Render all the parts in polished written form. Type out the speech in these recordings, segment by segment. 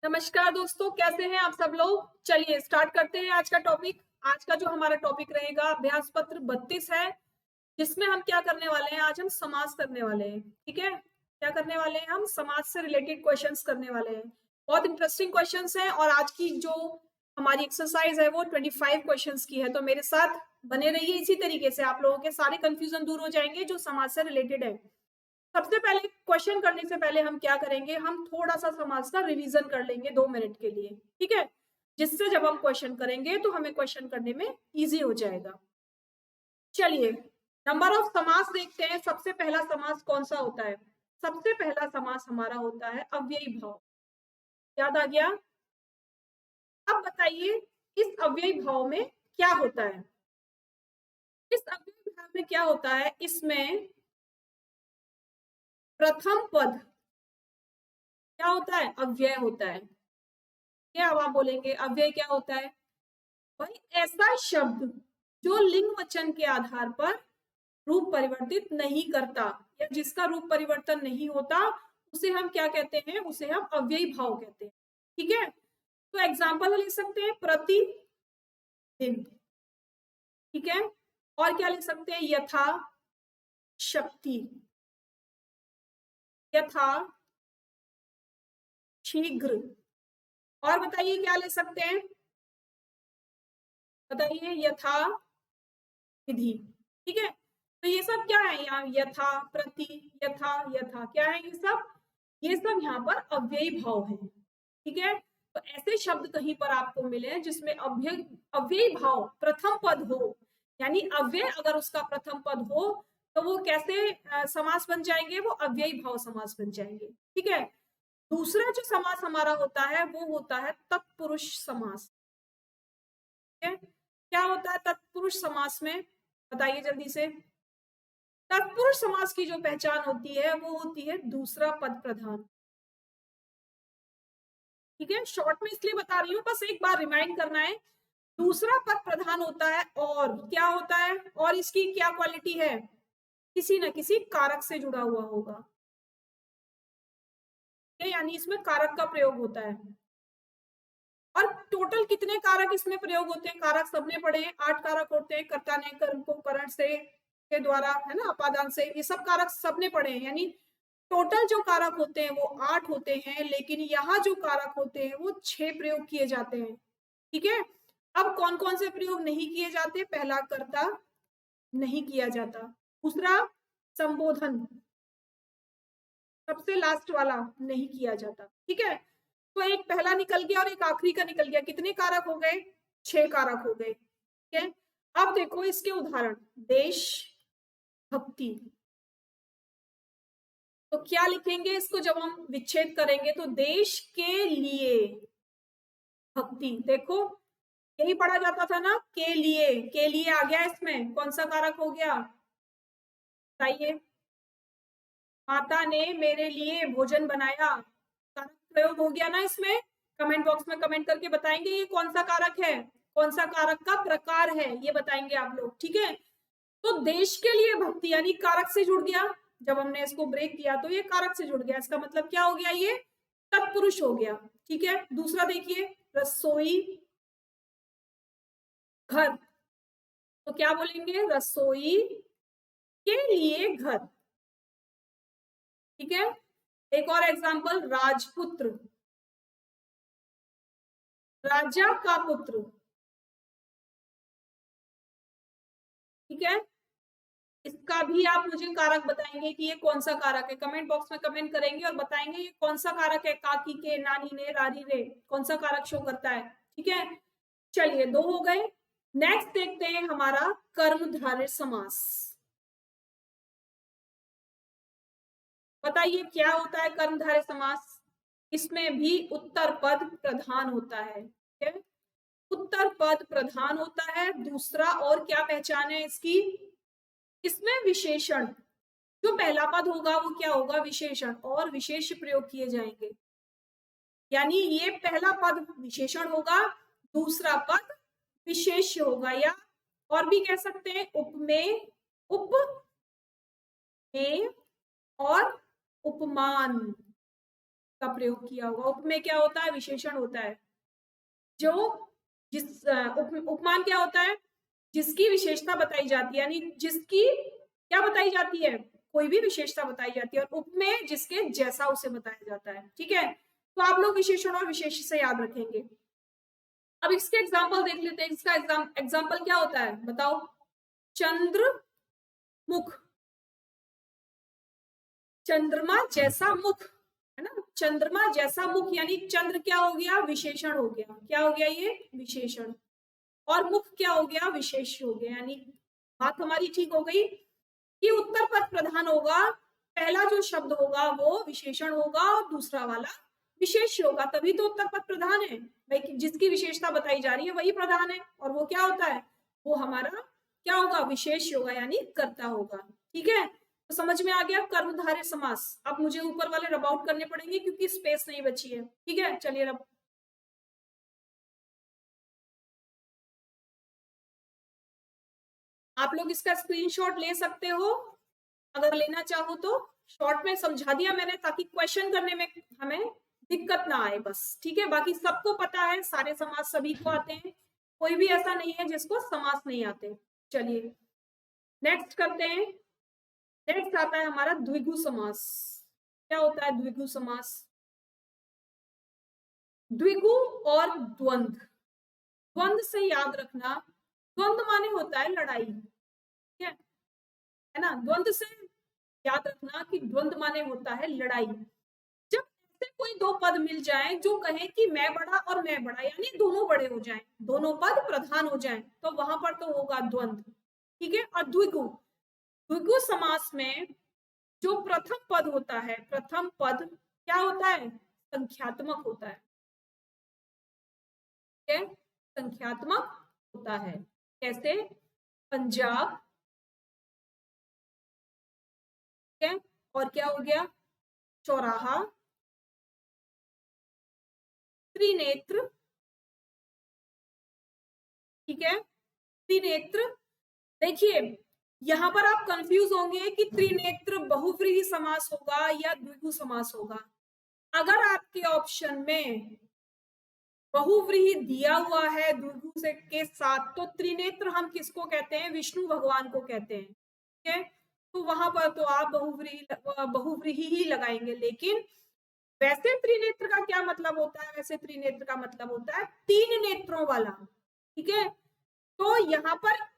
नमस्कार दोस्तों, कैसे हैं आप सब लोग। चलिए स्टार्ट करते हैं आज का टॉपिक। आज का जो हमारा टॉपिक रहेगा अभ्यास पत्र 32 है, जिसमें हम क्या करने वाले हैं। आज हम समास करने वाले हैं। ठीक है, क्या करने वाले हैं हम? समास से रिलेटेड क्वेश्चंस करने वाले हैं। बहुत इंटरेस्टिंग क्वेश्चंस हैं और आज की जो हमारी एक्सरसाइज है वो 25 क्वेश्चंस की है। तो मेरे साथ बने रहिए, इसी तरीके से आप लोगों के सारे कंफ्यूजन दूर हो जाएंगे जो समास से रिलेटेड है। सबसे पहले क्वेश्चन करने से पहले हम क्या करेंगे, हम थोड़ा सा समास का रिवीजन कर लेंगे 2 मिनट के लिए। ठीक है, जिससे जब हम क्वेश्चन करेंगे तो हमें क्वेश्चन करने में इजी हो जाएगा। चलिए नंबर ऑफ समास देखते हैं। सबसे पहला समास कौन सा होता है? सबसे पहला समास हमारा होता है अव्ययी भाव। याद आ गया? अब बताइए इस अव्ययी भाव में क्या होता है। इस अव्ययी भाव में क्या होता है, इसमें प्रथम पद क्या होता है? अव्यय होता है। क्या अब आप बोलेंगे अव्यय क्या होता है? भाई ऐसा शब्द जो लिंग वचन के आधार पर रूप परिवर्तित नहीं करता या जिसका रूप परिवर्तन नहीं होता, उसे हम क्या कहते हैं? उसे हम अव्ययी भाव कहते हैं। ठीक है, तो एग्जाम्पल ले सकते हैं प्रतिदिन। ठीक है, और क्या ले सकते हैं? यथा शक्ति, यथा शीघ्र। और बताइए क्या ले सकते हैं? बताइए यथा विधि। ठीक है, तो ये सब क्या है यहाँ? यथा, प्रति, यथा, यथा क्या है ये सब? ये सब यहाँ पर अव्ययी भाव है। ठीक है, तो ऐसे शब्द कहीं पर आपको मिले जिसमें अव्ययी भाव प्रथम पद हो, यानी अव्यय अगर उसका प्रथम पद हो तो वो कैसे समास बन जाएंगे? वो अव्ययी भाव समास बन जाएंगे। ठीक है, दूसरा जो समास हमारा होता है वो होता है तत्पुरुष समास। ठीक है, क्या होता है तत्पुरुष समास में? बताइए जल्दी से। तत्पुरुष समास की जो पहचान होती है वो होती है दूसरा पद प्रधान। ठीक है, शॉर्ट में इसलिए बता रही हूँ, बस एक बार रिमाइंड करना है। दूसरा पद प्रधान होता है और क्या होता है? और इसकी क्या क्वालिटी है? किसी न किसी कारक से जुड़ा हुआ होगा। यानी इसमें कारक का प्रयोग होता है। और टोटल कितने कारक इसमें प्रयोग होते हैं? कारक सबने पढ़े हैं, 8 कारक होते हैं। कर्ता ने कर्म को करण से के द्वारा, है ना, अपादान से, ये सब कारक सबने पढ़े हैं। यानी टोटल जो कारक होते हैं वो 8 होते हैं, लेकिन यहाँ जो कारक होते हैं वो 6 प्रयोग किए जाते हैं। ठीक है, अब कौन कौन से प्रयोग नहीं किए जाते? पहला कर्ता नहीं किया जाता, दूसरा संबोधन, सबसे लास्ट वाला नहीं किया जाता। ठीक है, तो एक पहला निकल गया और एक आखिरी का निकल गया। कितने कारक हो गए? 6 कारक हो गए। ठीक है, अब देखो इसके उदाहरण। देश भक्ति, तो क्या लिखेंगे इसको जब हम विच्छेद करेंगे? तो देश के लिए भक्ति। देखो यही पढ़ा जाता था ना, के लिए आ गया। इसमें कौन सा कारक हो गया? बताइए। माता ने मेरे लिए भोजन बनाया, कारक प्रयोग हो गया ना इसमें। कमेंट बॉक्स में कमेंट करके बताएंगे ये कौन सा कारक है, कौन सा कारक का प्रकार है, ये बताएंगे आप लोग। ठीक है, तो देश के लिए भक्ति यानी कारक से जुड़ गया। जब हमने इसको ब्रेक किया तो ये कारक से जुड़ गया, इसका मतलब क्या हो गया? ये तत्पुरुष हो गया। ठीक है, दूसरा देखिए, रसोई घर, तो क्या बोलेंगे? रसोई के लिए घर। ठीक है, एक और एग्जांपल, राजपुत्र, राजा का पुत्र। ठीक है, इसका भी आप मुझे कारक बताएंगे कि ये कौन सा कारक है। कमेंट बॉक्स में कमेंट करेंगे और बताएंगे ये कौन सा कारक है। काकी के, नानी ने, रारी रे, कौन सा कारक शो करता है। ठीक है, चलिए 2 हो गए। नेक्स्ट देखते हैं हमारा कर्मधारय समास। बताइए क्या होता है कर्मधारय समास? इसमें भी उत्तर पद प्रधान होता है। ठीक है, उत्तर पद प्रधान होता है। दूसरा और क्या पहचान है इसकी? इसमें विशेषण, जो पहला पद होगा वो क्या होगा? विशेषण, और विशेष प्रयोग किए जाएंगे। यानी ये पहला पद विशेषण होगा, दूसरा पद विशेष्य होगा, या और भी कह सकते हैं उपमेय, उपमेय और उपमान। का प्रयोग किया होगा। उपमेय क्या होता है? विशेषण होता है। जो उपमान क्या होता है? जिसकी विशेषता बताई जाती है, यानी जिसकी क्या बताई जाती है? कोई भी विशेषता बताई जाती है। और उपमेय जिसके जैसा उसे बताया जाता है। ठीक है, तो आप लोग विशेषण और विशेष से याद रखेंगे। अब इसके एग्जाम्पल देख लेते हैं। इसका एग्जाम्पल क्या होता है बताओ? चंद्रमुख, चंद्रमा जैसा मुख, है ना? चंद्रमा जैसा मुख, यानी चंद्र क्या हो गया? विशेषण हो गया। क्या हो गया? ये विशेषण। और मुख क्या हो गया? विशेष हो गया। यानी बात हमारी ठीक हो गई कि उत्तर पद प्रधान होगा। पहला जो शब्द होगा वो विशेषण होगा और दूसरा वाला विशेष होगा, तभी तो उत्तर पद प्रधान है भाई। जिसकी विशेषता बताई जा रही है वही प्रधान है। और वो क्या होता है? वो हमारा क्या होगा? विशेष होगा, यानी कर्ता होगा। ठीक है, तो समझ में आ गया कर्मधारय समास। अब मुझे ऊपर वाले रब आउट करने पड़ेंगे क्योंकि स्पेस नहीं बची है। ठीक है, चलिए रब। आप लोग इसका स्क्रीनशॉट ले सकते हो अगर लेना चाहो तो। शॉर्ट में समझा दिया मैंने ताकि क्वेश्चन करने में हमें दिक्कत ना आए बस। ठीक है, बाकी सबको पता है, सारे समास सभी को आते हैं, कोई भी ऐसा नहीं है जिसको समास नहीं आते। चलिए नेक्स्ट करते हैं। नेक्स्ट आता है हमारा द्विगु समास। क्या होता है द्विगु समास? द्विगु और द्वंद्व। द्वंद्व से याद रखना, द्वंद्व माने होता है लड़ाई। ठीक है ना? द्वंद्व से याद रखना कि द्वंद्व माने होता है लड़ाई। जब ऐसे कोई दो पद मिल जाएं जो कहें कि मैं बड़ा और मैं बड़ा, यानी दोनों बड़े हो जाएं, दोनों पद प्रधान हो जाएं, तो वहां पर तो होगा द्वंद्व। ठीक है, और द्विगु, द्विगु समास में जो प्रथम पद होता है, प्रथम पद क्या होता है? संख्यात्मक होता है। ठीक है, संख्यात्मक होता है। कैसे? पंजाब, ठीक है, और क्या हो गया? चौराहा, त्रिनेत्र, ठीक है, त्रिनेत्र। देखिए यहां पर आप कंफ्यूज होंगे कि त्रिनेत्र बहुव्रीहि समास होगा या द्विगु समास होगा। अगर आपके ऑप्शन में बहुव्रीहि दिया हुआ है द्विगु से के साथ, तो त्रिनेत्र हम किसको कहते हैं? विष्णु भगवान को कहते हैं। ठीक है, तो वहां पर तो आप बहुव्रीहि ही लगाएंगे। लेकिन वैसे त्रिनेत्र का क्या मतलब होता है? वैसे त्रिनेत्र का मतलब होता है तीन नेत्रों वाला। ठीक है, तो यहाँ पर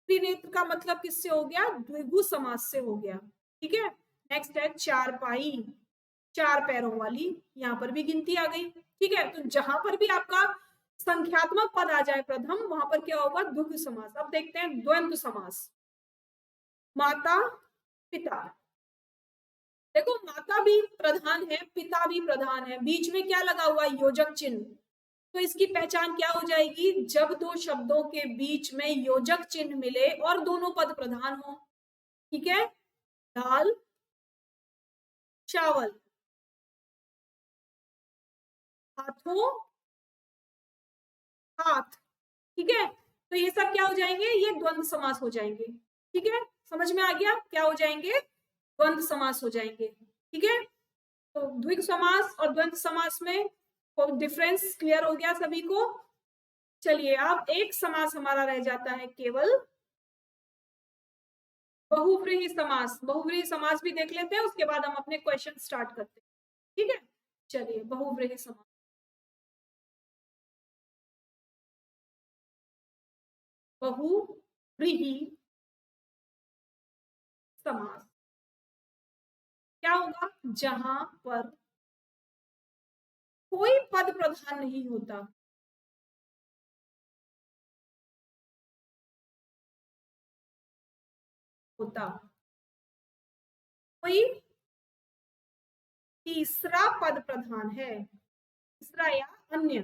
त्रिनेत्र का मतलब किससे हो गया? द्विगु समास से हो गया। ठीक है, नेक्स्ट है चारपाई, चार पैरों वाली। यहाँ पर भी गिनती आ गई। ठीक है, तो जहां पर भी आपका संख्यात्मक पद आ जाए प्रथम, वहां पर क्या होगा? द्विगु समास। अब देखते हैं द्वंद्व समास। माता पिता, देखो माता भी प्रधान है, पिता भी प्रधान है, बीच में क्या लगा हुआ? योजक चिन्ह। तो इसकी पहचान क्या हो जाएगी? जब दो शब्दों के बीच में योजक चिन्ह मिले और दोनों पद प्रधान हो। ठीक है, दाल चावल, हाथों हाथ। ठीक है, तो ये सब क्या हो जाएंगे? ये द्वंद्व समास हो जाएंगे। ठीक है, समझ में आ गया? क्या हो जाएंगे? द्वंद्व समास हो जाएंगे। ठीक है, तो द्विगु समास और द्वंद्व समास में डिफरेंस क्लियर हो गया सभी को। चलिए अब एक समास हमारा रह जाता है केवल, बहुव्रीहि समास। बहुव्रीहि समास भी देख लेते हैं, उसके बाद हम अपने क्वेश्चन स्टार्ट करते हैं। ठीक है, चलिए बहुव्रीहि समास। बहुव्रीहि समास क्या होगा? जहां पर कोई पद प्रधान नहीं होता, कोई तीसरा पद प्रधान है, तीसरा या अन्य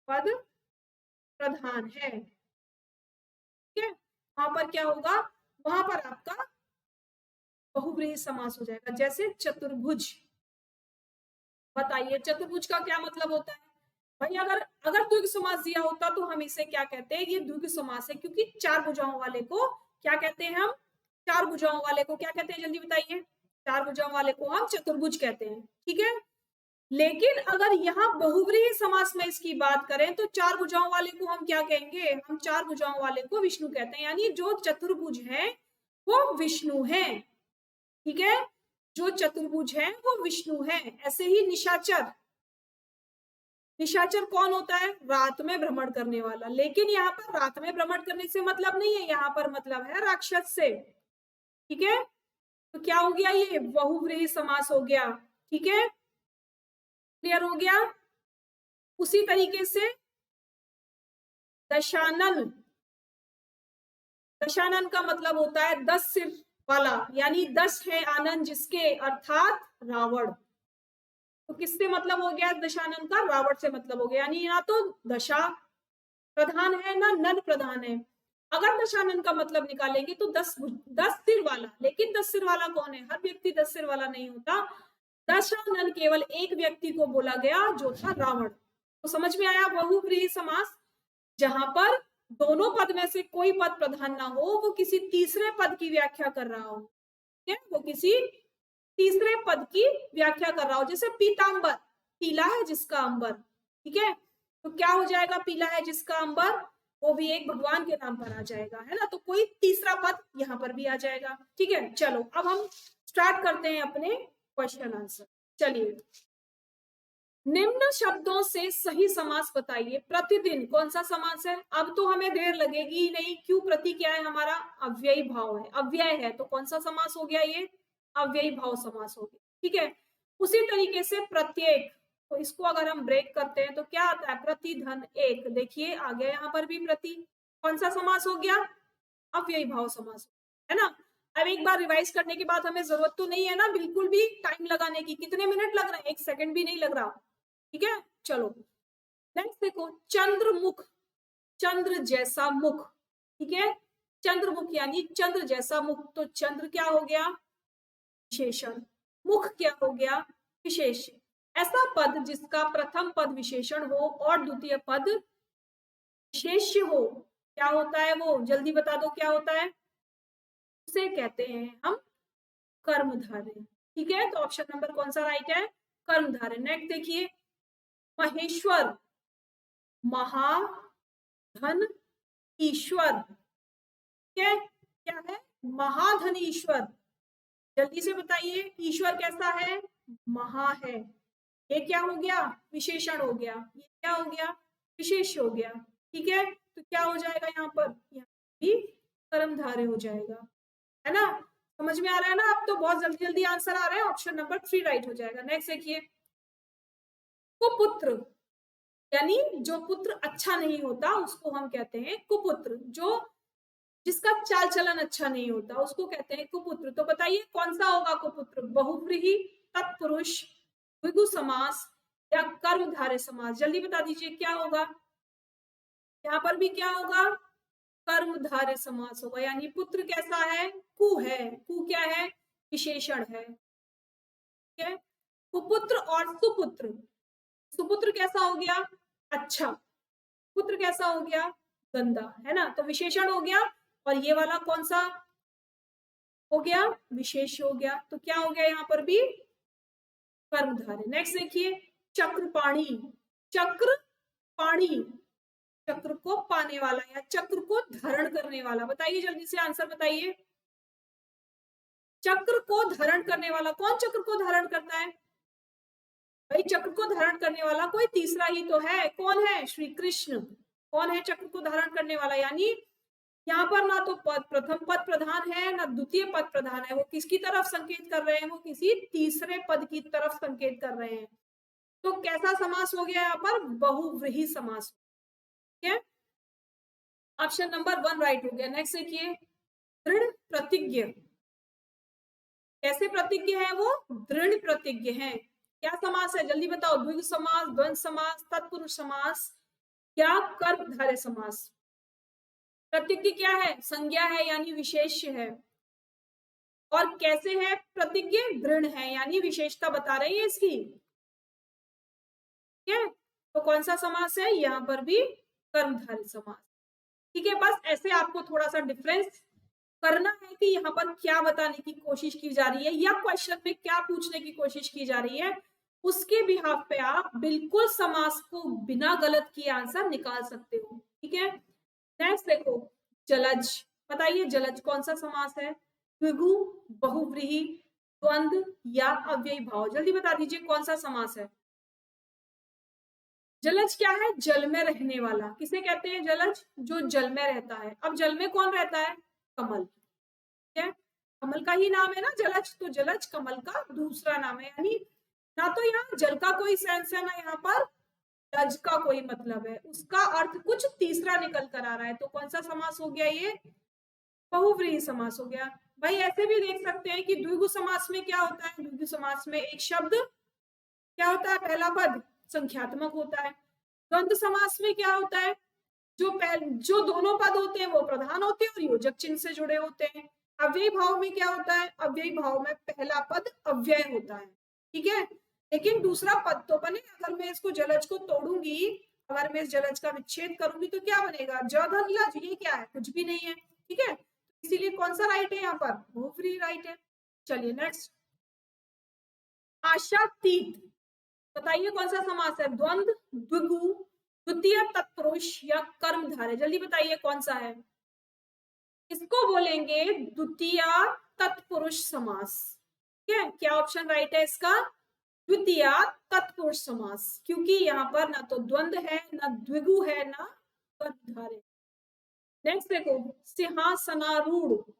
पद प्रधान है। ठीक है, वहां पर क्या होगा? वहां पर आपका बहुव्रीहि समास हो जाएगा। जैसे चतुर्भुज, बताइए चतुर्भुज का क्या मतलब होता है? भाई अगर अगर द्विगु समास दिया होता तो हम इसे क्या कहते हैं? ये द्विगु समास है, क्योंकि चार भुजाओं वाले को क्या कहते हैं हम? चार भुजाओं वाले को क्या कहते हैं? जल्दी बताइए। चार भुजाओं वाले को हम चतुर्भुज कहते हैं, ठीक है। लेकिन अगर यहाँ बहुव्रीहि समास में इसकी बात करें तो चार भुजाओं वाले को हम क्या कहेंगे, हम चार भुजाओं वाले को विष्णु कहते हैं, यानी जो चतुर्भुज है वो विष्णु है, ठीक है, जो चतुर्भुज है वो विष्णु है। ऐसे ही निशाचर, निशाचर कौन होता है, रात में भ्रमण करने वाला, लेकिन यहाँ पर रात में भ्रमण करने से मतलब नहीं है, यहाँ पर मतलब है राक्षस से, ठीक है। तो क्या हो गया, ये बहुव्रीहि समास हो गया, ठीक है, क्लियर हो गया। उसी तरीके से दशानन, दशानन का मतलब होता है 10 सिर वाला, यानी 10 है आनंद जिसके, अर्थात रावण। तो किससे मतलब हो गया दशानन का, रावण से मतलब हो गया, यानी ना तो दशा प्रधान है ना नन प्रधान है। अगर दशानन का मतलब निकालेंगे तो 10 सिर वाला, लेकिन 10 सिर वाला कौन है, हर व्यक्ति 10 सिर वाला नहीं होता, दशानन केवल एक व्यक्ति को बोला गया जो था रावण। तो समझ में आया बहुव्रीहि समास, जहां पर दोनों पद में से कोई पद प्रधान ना हो, वो किसी तीसरे पद की व्याख्या कर रहा हो, ठीक है, वो किसी तीसरे पद की व्याख्या कर रहा हो। जैसे पीतांबर, पीला है जिसका अंबर, ठीक है, तो क्या हो जाएगा, पीला है जिसका अंबर, वो भी एक भगवान के नाम पर आ जाएगा, है ना, तो कोई तीसरा पद यहाँ पर भी आ जाएगा, ठीक है। चलो अब हम स्टार्ट करते हैं अपने क्वेश्चन आंसर। चलिए, निम्न शब्दों से सही समास बताइए। प्रतिदिन कौन सा समास है, अब तो हमें देर लगेगी ही नहीं, क्यों, प्रति क्या है हमारा, अव्ययी भाव है, अव्यय है, तो कौन सा समास हो गया, ये अव्ययी भाव समास हो गया, ठीक है। उसी तरीके से प्रत्येक, तो इसको अगर हम ब्रेक करते हैं तो क्या आता है, प्रति धन एक, देखिए आ गया यहाँ पर भी प्रति, कौन सा समास हो गया, अव्ययी भाव समास, है ना। अब एक बार रिवाइज करने के बाद हमें जरूरत तो नहीं है ना बिल्कुल भी टाइम लगाने की, कितने मिनट लग रहे हैं, 1 सेकंड भी नहीं लग रहा, ठीक है। चलो नेक्स्ट देखो, चंद्रमुख, चंद्र जैसा मुख, ठीक है, चंद्रमुख यानी चंद्र जैसा मुख, तो चंद्र क्या हो गया, विशेषण, मुख क्या हो गया, विशेष। ऐसा पद जिसका प्रथम पद विशेषण हो और द्वितीय पद विशेष्य हो, क्या होता है वो, जल्दी बता दो क्या होता है, उसे कहते हैं हम कर्मधारय, ठीक है। तो ऑप्शन नंबर कौन सा राइट है, कर्मधारय। नेक्स्ट देखिए, महेश्वर, महाधन ईश्वर, क्या क्या है, महाधन ईश्वर, जल्दी से बताइए, ईश्वर कैसा है, महा है, ये क्या हो गया, विशेषण हो गया, ये क्या हो गया, विशेष हो गया, ठीक है। तो क्या हो जाएगा यहाँ पर, यहाँ भी कर्मधारय हो जाएगा, है ना, समझ में आ रहा है ना, अब तो बहुत जल्दी जल्दी आंसर आ रहा है, ऑप्शन नंबर 3 राइट हो जाएगा। नेक्स्ट देखिए, कुपुत्र, यानी जो पुत्र अच्छा नहीं होता उसको हम कहते हैं कुपुत्र, जो जिसका चाल चलन अच्छा नहीं होता उसको कहते हैं कुपुत्र। तो बताइए कौन सा होगा कुपुत्र, बहुव्रीहि, तत्पुरुष, द्विगु समास या कर्मधारय समास, जल्दी बता दीजिए क्या होगा, यहाँ पर भी क्या होगा, कर्मधारय समास होगा, यानी पुत्र कैसा है, कु है, कु क्या है, विशेषण है, ठीक है। कुपुत्र और सुपुत्र, सुपुत्र कैसा हो गया, अच्छा, पुत्र कैसा हो गया, गंदा, है ना, तो विशेषण हो गया, और ये वाला कौन सा हो गया, विशेष हो गया, तो क्या हो गया यहाँ पर भी कर्मधारय। नेक्स्ट देखिए, चक्रपाणी, चक्र पाणी, चक्र को पाने वाला या चक्र को धारण करने वाला, बताइए जल्दी से आंसर बताइए, चक्र को धारण करने वाला, कौन चक्र को धारण करता है, भाई चक्र को धारण करने वाला कोई तीसरा ही तो है, कौन है, श्री कृष्ण, कौन है चक्र को धारण करने वाला, यानी यहाँ पर ना तो पद प्रथम पद प्रधान है ना द्वितीय पद प्रधान है, वो किसकी तरफ संकेत कर रहे हैं, वो किसी तीसरे पद की तरफ संकेत कर रहे हैं। तो कैसा समास हो गया यहाँ पर, बहुव्रीहि समास, ठीक है, ऑप्शन नंबर 1 राइट हो गया। नेक्स्ट देखिए, दृढ़ प्रतिज्ञ, कैसे प्रतिज्ञ है वो, दृढ़ प्रतिज्ञ है, क्या समास है, जल्दी बताओ, द्विगु समास, द्वंद्व समास, तत्पुरुष समास या कर्मधारय समास। प्रतिज्ञ क्या है, संज्ञा है यानी विशेष्य है, और कैसे है प्रतिज्ञ, दृढ़ है यानी विशेषता बता रही है इसकी, ठीक है। तो कौन सा समास है, यहाँ पर भी कर्मधारय समास, ठीक है। बस ऐसे आपको थोड़ा सा डिफरेंस करना है कि यहाँ पर क्या बताने की कोशिश की जा रही है या क्वेश्चन में क्या पूछने की कोशिश की जा रही है, उसके बिहाफ पे आप बिल्कुल समास को बिना गलत किए आंसर निकाल सकते हो। ठीक है, नेक्स्ट देखो, जलज। बताइए जलज कौन सा समास है? द्विगु, बहुव्रीहि, द्वंद्व या अव्ययी भाव? जल्दी बता दीजिए कौन सा समास है? जलज क्या है? जल में रहने वाला। किसे कहते हैं जलज? जो जल में रहता है। अब जल में कौन रहता है? कमल। ठीक है, कमल का ही नाम है ना जलज, तो जलज कमल का दूसरा नाम है। यानी ना तो यहाँ जल का कोई सेंस है, ना यहाँ पर लज का कोई मतलब है, उसका अर्थ कुछ तीसरा निकल कर आ रहा है। तो कौन सा समास हो गया ये? बहुव्रीहि समास हो गया। भाई ऐसे भी देख सकते हैं कि द्विगु समास में क्या होता है? द्विगु समास में एक शब्द क्या होता है? पहला पद संख्यात्मक होता है। द्वंद्व समास में क्या होता है? जो दोनों पद होते हैं वो प्रधान होते हैं और योजक चिन्ह से जुड़े होते हैं। अव्ययी भाव में क्या होता है? अव्ययी भाव में पहला पद अव्यय होता है। ठीक है, लेकिन दूसरा पद तो बने। अगर मैं इसको जलज को तोड़ूंगी, अगर मैं इस जलज का विच्छेद करूंगी तो क्या बनेगा? ज धन लज। ये क्या है? कुछ भी नहीं है। ठीक है, इसीलिए कौन सा राइट है यहाँ पर? बहुव्रीहि राइट है। चलिए नेक्स्ट, आशातीत। बताइए कौन सा समास है? द्वंद्व, द्विगु, द्वितीय तत्पुरुष या कर्मधारय? जल्दी बताइए कौन सा है? इसको बोलेंगे द्वितीय तत्पुरुष समास। ठीक है, क्या ऑप्शन राइट है इसका? द्वितीय तत्पुरुष समास, क्योंकि यहाँ पर ना तो द्वंद्व है, ना द्विगु है, ना कर्मधारय। नेक्स्ट देखो, सिंहासनारूढ़।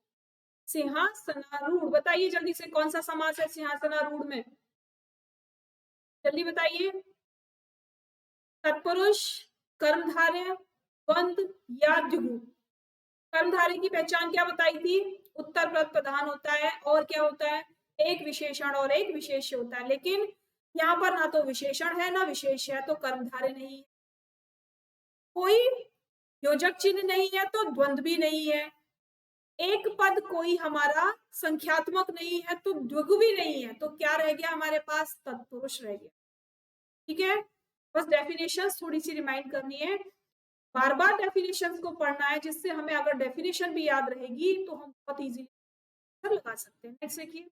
सिंहासनारूढ़, बताइए जल्दी से कौन सा समास है सिंहासनारूढ़ में? जल्दी बताइए। तत्पुरुष, कर्मधारय, द्वंद्व या द्विगु? कर्मधारय की पहचान क्या बताई थी? उत्तर पद प्रधान होता है और क्या होता है? एक विशेषण और एक विशेष्य होता है। लेकिन यहाँ पर ना तो विशेषण है ना विशेष्य है, तो कर्मधारय नहीं है। कोई योजक चिन्ह नहीं है तो द्वंद्व भी नहीं है। एक पद कोई हमारा संख्यात्मक नहीं है तो द्विगु भी नहीं है। तो क्या रह गया हमारे पास? तत्पुरुष रह गया। ठीक है, बस डेफिनेशन थोड़ी सी रिमाइंड करनी है, बार बार डेफिनेशन को पढ़ना है, जिससे हमें अगर डेफिनेशन भी याद रहेगी तो हम बहुत इजीली लगा सकते हैं। नेक्स्ट देखिए,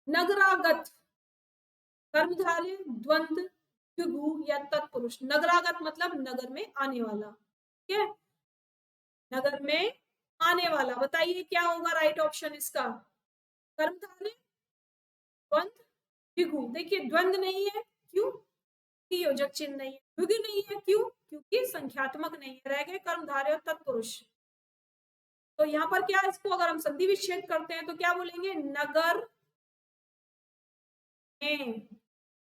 नगरागत। कर्मधारय, द्वंद्व, द्विगु या तत्पुरुष? नगरागत मतलब नगर में आने वाला। ठीक है, नगर में आने वाला। बताइए क्या होगा राइट ऑप्शन इसका? कर्मधारय, द्वंद्व, द्विगु। देखिए द्वंद्व नहीं है, क्यों? कि योजक चिन्ह नहीं है। द्विगु नहीं है, क्यों? क्योंकि संख्यात्मक नहीं है। रह गए कर्मधारय और तत्पुरुष। तो यहाँ पर क्या, इसको अगर हम संधि विच्छेद करते हैं तो क्या बोलेंगे? नगर में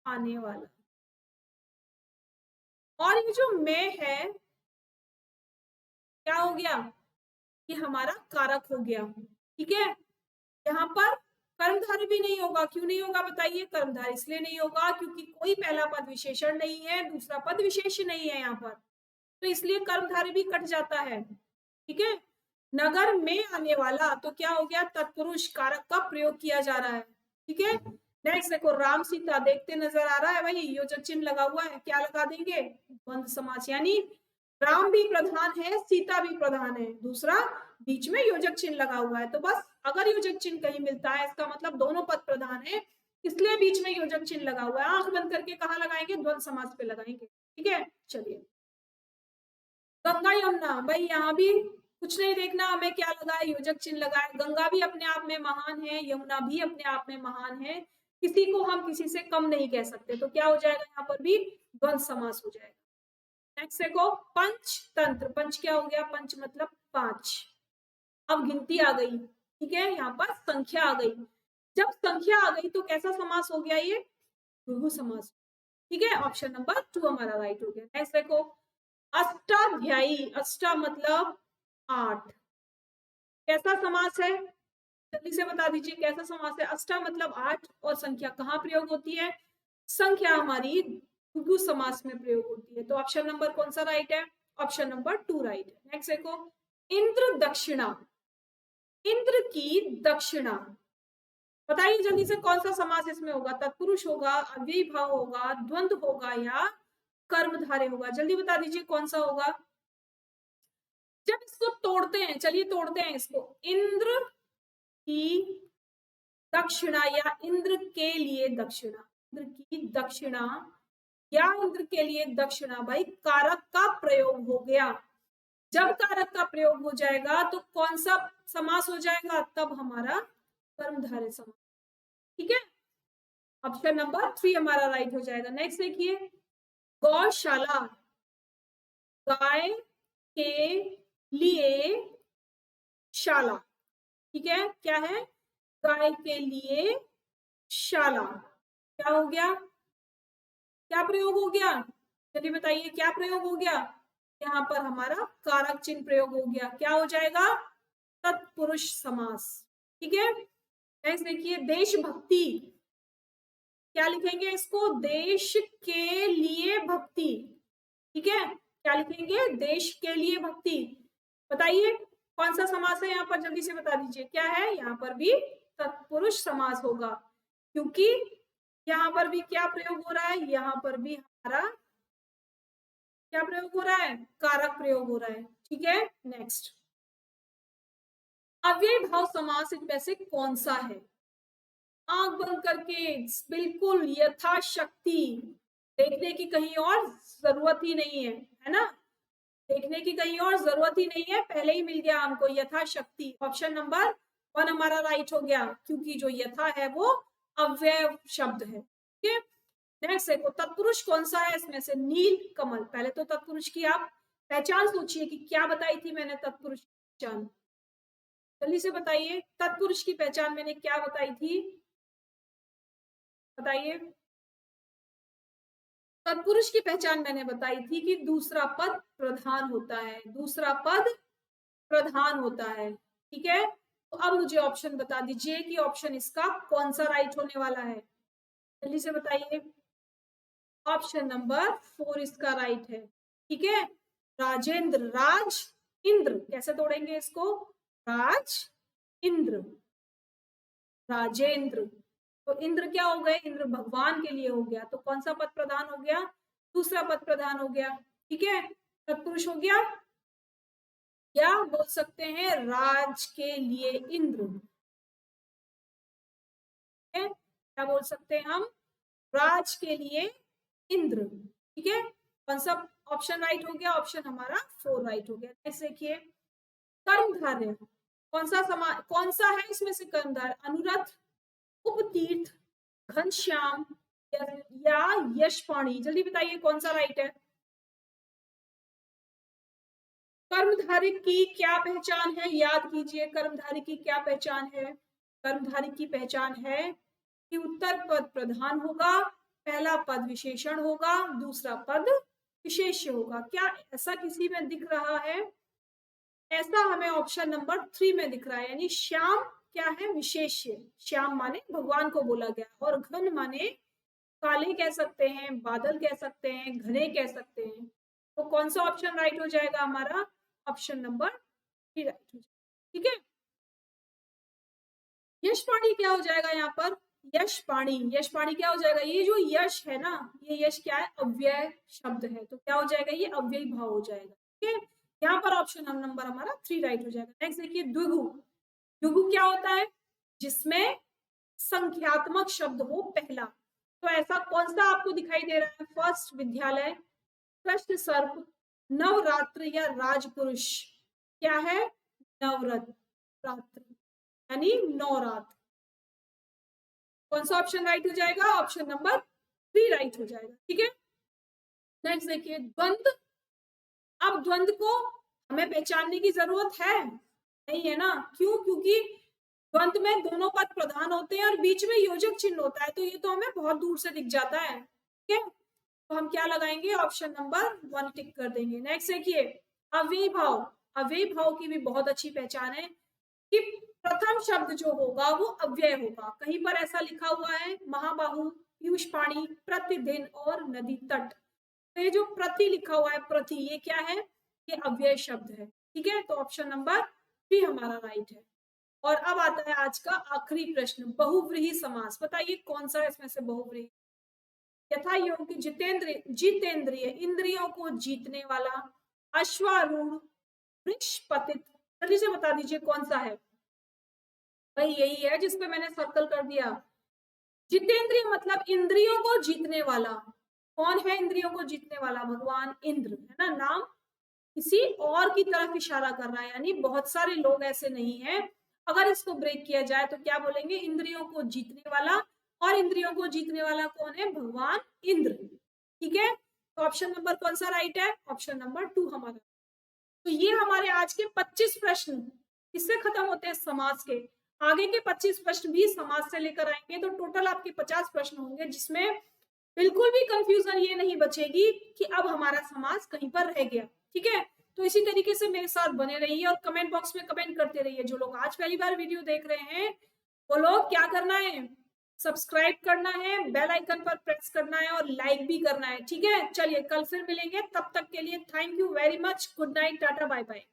आने वाला। और ये जो में है क्या हो गया? ये हमारा कारक हो गया। ठीक है, यहाँ पर कर्मधारय भी नहीं होगा। क्यों नहीं होगा बताइए? कर्मधारय इसलिए नहीं होगा क्योंकि कोई पहला पद विशेषण नहीं है, दूसरा पद विशेष नहीं है यहाँ पर, तो इसलिए कर्मधारय भी कट जाता है। ठीक है, नगर में आने वाला तो क्या हो गया? तत्पुरुष कारक का प्रयोग किया जा रहा है। ठीक है, नेक्स्ट देखो, राम सीता देखते नजर आ रहा है भाई, योजक चिन्ह लगा हुआ है, क्या लगा देंगे? द्वंद्व समास। यानी राम भी प्रधान है, सीता भी प्रधान है, दूसरा बीच में योजक चिन्ह लगा हुआ है। तो बस अगर योजक चिन्ह कहीं मिलता है इसका मतलब दोनों पद प्रधान है, इसलिए बीच में योजक चिन्ह लगा हुआ है। आंख बंद करके कहाँ लगाएंगे? द्वंद्व समास पे लगाएंगे। ठीक है, चलिए, गंगा यमुना। भाई यहाँ भी कुछ नहीं देखना हमें क्या लगा है, योजक चिन्ह लगा है। गंगा भी अपने आप में महान है, यमुना भी अपने आप में महान है, किसी को हम किसी से कम नहीं कह सकते। तो क्या हो जाएगा? यहाँ पर भी द्वंद्व समास हो जाएगा। नेक्स्ट देखो, पंचतंत्र। पंच क्या हो गया? पंच मतलब पांच। अब गिनती आ गई। ठीक है, यहाँ पर संख्या आ गई। जब संख्या आ गई तो कैसा समास हो गया? ये द्विगु समास। ठीक है, ऑप्शन नंबर 2 हमारा राइट हो गया। नेक्स्ट देखो, अष्टाध्यायी। अष्टा मतलब 8। कैसा समास है? जल्दी से बता दीजिए कैसा समास है? अष्टा मतलब 8 और संख्या कहाँ प्रयोग होती है? संख्या हमारी द्विगु समास में प्रयोग होती है। तो ऑप्शन नंबर कौन सा राइट है? ऑप्शन नंबर 2 राइट है। नेक्स्ट देखो, इंद्र दक्षिणा। इंद्र की दक्षिणा। बताइए जल्दी से कौन सा समास इसमें होगा? तत्पुरुष होगा, अव्ययी भाव होगा, द्वंद्व होगा या कर्मधारय होगा? जल्दी बता दीजिए कौन सा होगा? जब इसको तोड़ते हैं, चलिए तोड़ते हैं इसको, इंद्र की दक्षिणा या इंद्र के लिए दक्षिणा, इंद्र की दक्षिणा या इंद्र के लिए दक्षिणा, भाई कारक का प्रयोग हो गया। जब कारक का प्रयोग हो जाएगा तो कौन सा समास हो जाएगा, तब हमारा कर्मधारय समास। ठीक है, ऑप्शन नंबर 3 हमारा राइट हो जाएगा। नेक्स्ट देखिए, गौशाला, गाय के लिए शाला। ठीक है, क्या है, गाय के लिए शाला। क्या हो गया, क्या प्रयोग हो गया, चलिए बताइए क्या प्रयोग हो गया, यहाँ पर हमारा कारक चिन्ह प्रयोग हो गया। क्या हो जाएगा, तत्पुरुष समास। ठीक है, नेक्स्ट देखिए, देशभक्ति, क्या लिखेंगे इसको, देश के लिए भक्ति। ठीक है, क्या लिखेंगे, देश के लिए भक्ति। बताइए कौन सा समास है यहाँ पर, जल्दी से बता दीजिए, क्या है, यहाँ पर भी तत्पुरुष समास होगा, क्योंकि यहाँ पर भी क्या प्रयोग हो रहा है, यहाँ पर भी हमारा क्या प्रयोग हो रहा है, कारक प्रयोग हो रहा है। ठीक है, नेक्स्ट, अव्यय भाव समास इनमें से कौन सा है, आंख बंद करके बिल्कुल यथाशक्ति, देखने की कहीं और जरूरत ही नहीं है ना, देखने की कहीं और जरूरत ही नहीं है, पहले ही मिल गया हमको यथाशक्ति। ऑप्शन नंबर 1 हमारा राइट हो गया, क्योंकि जो यथा है वो अव्यय शब्द है। ठीक है, नेक्स्ट देखो, तत्पुरुष कौन सा है इसमें से, नील कमल। पहले तो तत्पुरुष की आप पहचान सोचिए कि क्या बताई थी मैंने, तत्पुरुष की पहचान जल्दी से बताइए, तत्पुरुष की पहचान मैंने क्या बताई थी, बताइए। तत्पुरुष की पहचान मैंने बताई थी कि दूसरा पद प्रधान होता है, दूसरा पद प्रधान होता है। ठीक है, तो अब मुझे ऑप्शन बता दीजिए कि ऑप्शन इसका कौन सा राइट होने वाला है, जल्दी से बताइए। ऑप्शन नंबर 4 इसका राइट है। ठीक है, राजेंद्र, राज इंद्र, कैसे तोड़ेंगे इसको, राज इंद्र, राजेंद्र, तो इंद्र क्या हो गए, इंद्र भगवान के लिए हो गया, तो कौन सा पद प्रधान हो गया, दूसरा पद प्रधान हो गया। ठीक है, तत्पुरुष हो गया, क्या बोल सकते हैं, राज के लिए इंद्र। क्या बोल सकते हैं हम, राज के लिए इंद्र। ठीक है, कौन सा ऑप्शन राइट हो गया, ऑप्शन हमारा 4 राइट हो गया। नेक्स्ट देखिए, कर्मधारय, कौन सा है इसमें से कर्मधारय, अनुरथ, उपतीर्थ, घनश्याम या यशपाणी, जल्दी बताइए कौन सा राइट है। कर्मधारय की क्या पहचान है, याद कीजिए, कर्मधारय की क्या पहचान है, कर्मधारय की पहचान है कि उत्तर पद प्रधान होगा, पहला पद विशेषण होगा, दूसरा पद विशेष्य होगा। क्या ऐसा किसी में दिख रहा है, ऐसा हमें ऑप्शन नंबर 3 में दिख रहा है, यानी श्याम क्या है, विशेष्य, श्याम माने भगवान को बोला गया, और घन माने काले कह सकते हैं, बादल कह सकते हैं, घने कह सकते हैं। तो कौन सा ऑप्शन राइट हो जाएगा हमारा, ऑप्शन नंबर 3 राइट हो जाएगा। ठीक है, यशपाणी क्या हो जाएगा यहाँ पर, यशपाणी, यशपाणी क्या हो जाएगा, ये जो यश है ना, ये यश क्या है, अव्यय शब्द है, तो क्या हो जाएगा, ये अव्ययी भाव हो जाएगा। ठीक है, यहाँ पर ऑप्शन नंबर हमारा 3 राइट हो जाएगा। नेक्स्ट देखिए, द्विगु, द्विगु क्या होता है, जिसमें संख्यात्मक शब्द हो पहला, तो ऐसा कौन सा आपको दिखाई दे रहा है, फर्स्ट विद्यालय, कृष्ण सर्प, नवरात्र या राजपुरुष, क्या है, नवरात्र यानी नवरात्र। कौन सा ऑप्शन राइट हो जाएगा, ऑप्शन नंबर 3 राइट हो जाएगा। ठीक है, नेक्स्ट देखिए, द्वंद्व, अब द्वंद्व को हमें पहचानने की जरूरत है नहीं है ना, क्यों, क्योंकि द्वंद्व में दोनों पद प्रधान होते हैं और बीच में योजक चिन्ह होता है, तो ये तो हमें बहुत दूर से दिख जाता है। ठीक है, तो हम क्या लगाएंगे, ऑप्शन नंबर 1 टिक कर देंगे। नेक्स्ट देखिए, अव्ययी भाव, अव्ययी भाव की भी बहुत अच्छी पहचान है कि प्रथम शब्द जो होगा वो अव्यय होगा। कहीं पर ऐसा लिखा हुआ है, महाबाहु, पीयूष पाणी, प्रतिदिन और नदी तट, तो ये जो प्रति लिखा हुआ है, प्रति, ये क्या है, ये अव्यय शब्द है। ठीक है, तो ऑप्शन नंबर 3 हमारा राइट है। और अब आता है आज का आखिरी प्रश्न, बहुव्रीहि समास, बताइए कौन सा है इसमें से बहुव्रीहि, यथा योग्य, जितेंद्रिय, इंद्रियों को जीतने वाला, अश्वारूढ़, वृषपतित, जल्दी से बता दीजिए कौन सा है। भाई यही है जिसपे मैंने सर्कल कर दिया। जितेंद्रिय मतलब इंद्रियों को जीतने वाला। कौन है इंद्रियों को जीतने वाला? भगवान इंद्र, है ना। नाम किसी और की तरफ इशारा कर रहा है, यानी बहुत सारे लोग ऐसे नहीं है। अगर इसको ब्रेक किया जाए तो क्या बोलेंगे? इंद्रियों को जीतने वाला। और इंद्रियों को जीतने वाला कौन है? भगवान इंद्र। ठीक है, तो ऑप्शन नंबर कौन सा राइट है? ऑप्शन नंबर 2 हमारा। तो ये हमारे आज के 25 प्रश्न इससे खत्म होते हैं समाज के। आगे के 25 प्रश्न भी समाज से लेकर आएंगे, तो टोटल आपके 50 प्रश्न होंगे, जिसमें बिल्कुल भी कंफ्यूजन ये नहीं बचेगी कि अब हमारा समाज कहीं पर रह गया। ठीक है, तो इसी तरीके से मेरे साथ बने रहिए और कमेंट बॉक्स में कमेंट करते रहिए। जो लोग आज पहली बार वीडियो देख रहे हैं वो लोग क्या करना है? सब्सक्राइब करना है, बेल आइकन पर प्रेस करना है और लाइक भी करना है। ठीक है, चलिए कल फिर मिलेंगे, तब तक के लिए thank you very much, good night, tata, bye bye.